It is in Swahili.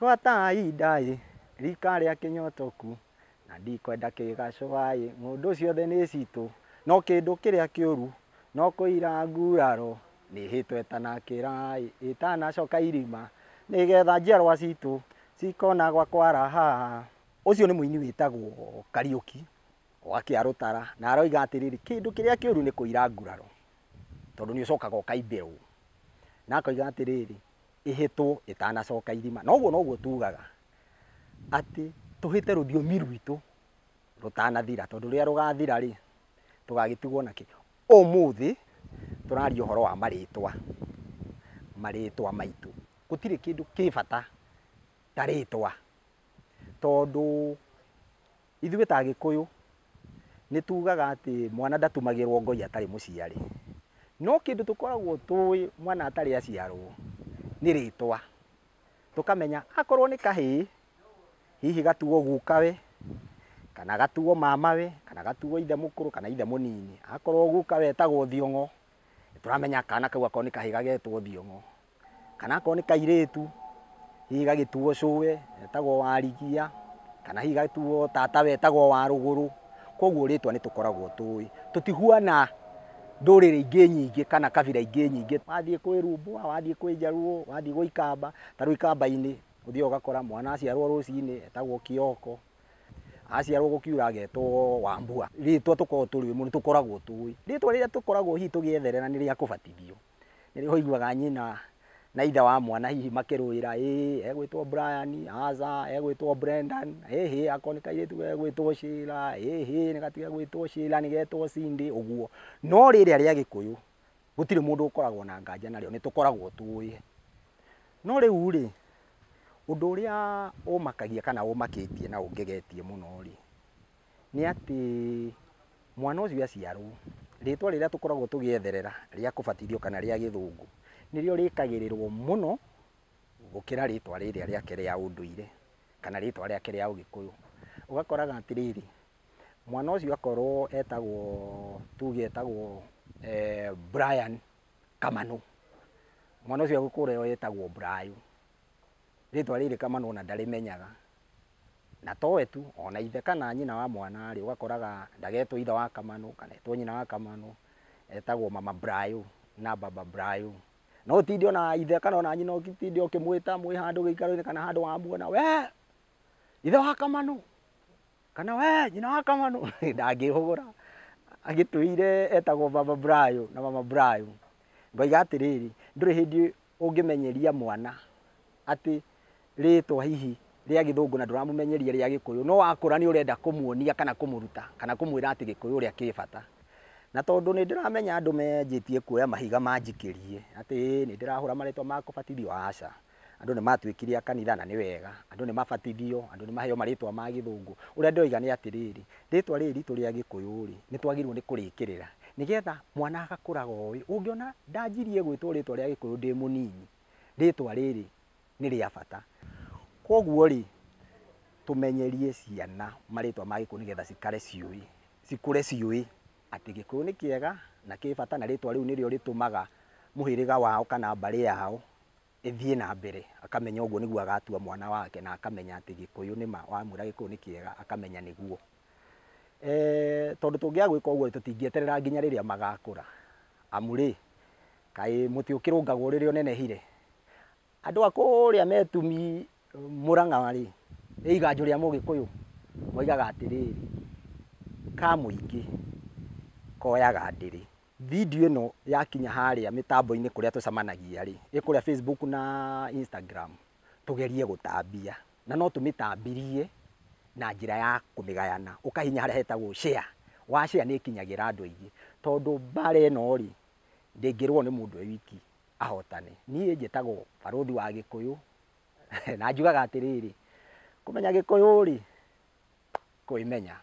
Igwata idai rika rĩa kĩnyotoku na ndikwenda kĩgacũai mũndũ ciothe nĩ citũ no kĩndũ kĩrĩa kĩũru no kũira nguraro nĩhĩtwo ĩtanakĩra ĩtanacoka irima nĩgetha njiarwa citũ cikona gwa kwaraha. Ũcio nĩ mũini wĩtagwo Kariuki wa Kĩarũtara na aroiga atĩrĩrĩ kĩndũ kĩrĩa kĩũru nĩ kũira nguraro tondũ nĩ ũcokaga ũkaimbĩrwo, na akoiga atĩrĩrĩ ĩhĩtwo ĩtanacoka irima. Na ũguo noguo tugaga atĩ tũhĩte rũthiomi rwitũ rũtanathira tondũ rĩrĩa rũgathira rĩ tũgagĩtigwo nakĩ. Ũmũthĩ tũraria ũhoro wa marĩtwa maitũ. Gũtirĩ kĩndũ kĩ bata ta rĩtwa tondũ ithuĩ ta Agĩkũyũ nĩ tugaga atĩ mwana ndatumagĩrwo ngoi atarĩ mũciari, no kĩndũ tũkoragwo tũĩ mwana atarĩ aciarwo nĩ rĩtwa. Tũkamenya akorwo nĩ kahĩĩ hihi gatuo gukawe kana gatuo mamawe kana gatuo ithe mũkũrũ kana ithe mũnini. Akorwo gukawe etagwo Thiong'o tũramenya kana kau akorwo nĩ kahĩĩ gagetwo Thiong'o, kana akorwo nĩ kairĩtu hihi gagĩtuo cũwe etagwo Warigia, kana hihi gatuo tatawe etagwo Warũgũrũ. Koguo rĩtwa nĩ tũkoragwo tũĩ, tũtihuana ndũrĩrĩ ingĩ nyingĩ kana kabira ingĩ nyingĩ. Wathiĩ kwĩ Rumbwa, wathiĩ kwĩ Njaruo, wathiĩ gwĩ Ikamba, ta rĩu Ikamba-inĩ ũthiaga ũgakora mwana aciarwo rũcinĩ etagwo Kĩoko, aciarwo gũkiura agetwo Wambua. Rĩtwa tũkoragwo tũrĩ nĩ tũkoragwo tũĩ. Rĩtwa rĩrĩa tũkoragwo hihi tũgĩetherera nĩ rĩa kũbatithio. Nĩrĩo ũiguaga nyina na ithe wa mwana hihi makĩrũĩra egwĩtwo Brian, aca egwĩtwo Brendan, akorwo nĩ kairĩtu egwĩtwo Sheila, nĩgatiga gwĩtwo Sheila nĩgetwo Cindy ũguo. No rĩrĩa rĩa Gĩkũyũ gũtirĩ mũndũ ũkoragwo na nganja narĩo, nĩ tũkoragwo tũĩ. No rĩu rĩ ũndũ ũrĩa ũmakagia kana ũmakĩtie na ũngegetie mũno rĩ nĩ atĩ mwana ũcio aciarwo rĩtwa rĩrĩa tũkoragwo tũgĩetherera rĩa kũbatithio kana rĩa Gĩthũngũ nĩrĩo rĩkagĩrĩrwo mũno gũkĩra rĩtwa rĩrĩa rĩake rĩa ũndũire kana rĩtwa rĩake rĩa Ũgĩkũyũ. Ũgakoraga atĩrĩrĩ mwana ũcio akorwo etagwo tuge etagwo Brian Kamanũ, mwana ũcio agũkũra etagwo Brayo. Rĩtwa rĩrĩ Kamanũ ona ndarĩmenyaga na towe tu ona ithe kana nyina wa mwana rĩ ũgakoraga ndagetwo ithe wa Kamanũ kana etwo nyina wa Kamanũ, etagwo mama Brayo na baba Brayo. No ũtinde ona ithe kana ona nyina ũtinde ũkĩmwĩta mwĩ handũ gĩikaro-inĩ kana handũ wamuona we ithe wa Kamanũ kana we nyina wa Kamanũ ndangĩhũgũra. Agĩtũire etagwo baba Brayo na mama Brayo. Ngoiga atĩrĩrĩ ndũrĩ hĩndĩ ũngĩmenyeria mwana atĩ rĩtwa hihi rĩa Gĩthũngũ na ndũramũmenyeria rĩa Gĩkũyũ, no wakũra nĩ ũrenda kũmuonia kana kũmũruta kana kũmwĩra atĩ Gĩkũyũ ũrĩa kĩ bata. Na tondũ nĩ ndĩramenya andũ menjĩtie kuoya mahiga manjikĩrie atĩ nĩ ndĩrahũra marĩtwa ma kũbatithio, aca. Andũ nĩ matuĩkire a kanitha na nĩ wega, andũ nĩ mabatithio, andũ nĩ maheo marĩtwa ma Gĩthũngũ. Ũrĩa ndĩroiga nĩ atĩrĩrĩ rĩtwa rĩrĩ ritũ rĩa Gĩkũyũ rĩ nĩ twagĩrĩirwo nĩ kũrĩkĩrĩra nĩgetha mwana agakũraga oĩ ũngĩona ndanjirie gwĩtwo rĩtwa rĩa Gĩkũyũ ndĩ mũnini, rĩtwa rĩrĩ nĩ rĩa bata. Koguo rĩ tũmenyerie ciana marĩtwa ma Gĩkũyũ nĩgetha cikũre ciũĩ atĩ Gĩkũyũ nĩ kĩega na kĩ bata na rĩtwa rĩu nĩrĩo rĩtũmaga mũhĩrĩga wao kana mbarĩ yao ĩthiĩ na mbere. Akamenya ũguo nĩguo agatua mwana wake na akamenya atĩ Gĩkũyũ nĩma wamwĩra Gĩkũyũ nĩ kĩega akamenya nĩguo. Tondũ tũngĩaga gwĩka ũguo tũtingĩeterera nginya rĩrĩa magakũra. Amu rĩ kaĩ mũtĩ ũkĩrũngagwo rĩrĩa ũnenehire. Andũ a kũrĩa Metumi Mũrang'a rĩ iganjũ rĩa Mũgĩkũyũ moigaga atĩrĩrĩ ka mũingĩ koyaga ndĩrĩ. Video ĩno yakinya harĩa mĩtambo-inĩ kũrĩa tũcemanagia rĩ ĩkũrĩa Facebook na Instagram tũgerie gũtambia na no tũmĩtambirie na njĩra ya kũmĩgayana. Ũkahinya harĩa hetagwo share, wa share nĩ ĩkinyagĩra andũ aingĩ tondũ mbara ĩno rĩ ndĩngĩrwo nĩ mũndũ e wiki ahotane. Niĩ njĩtagwo barũthi wa Gĩkũyũ na njugaga atĩrĩrĩ kũmenya Gĩkũyũ rĩ kwĩmenya.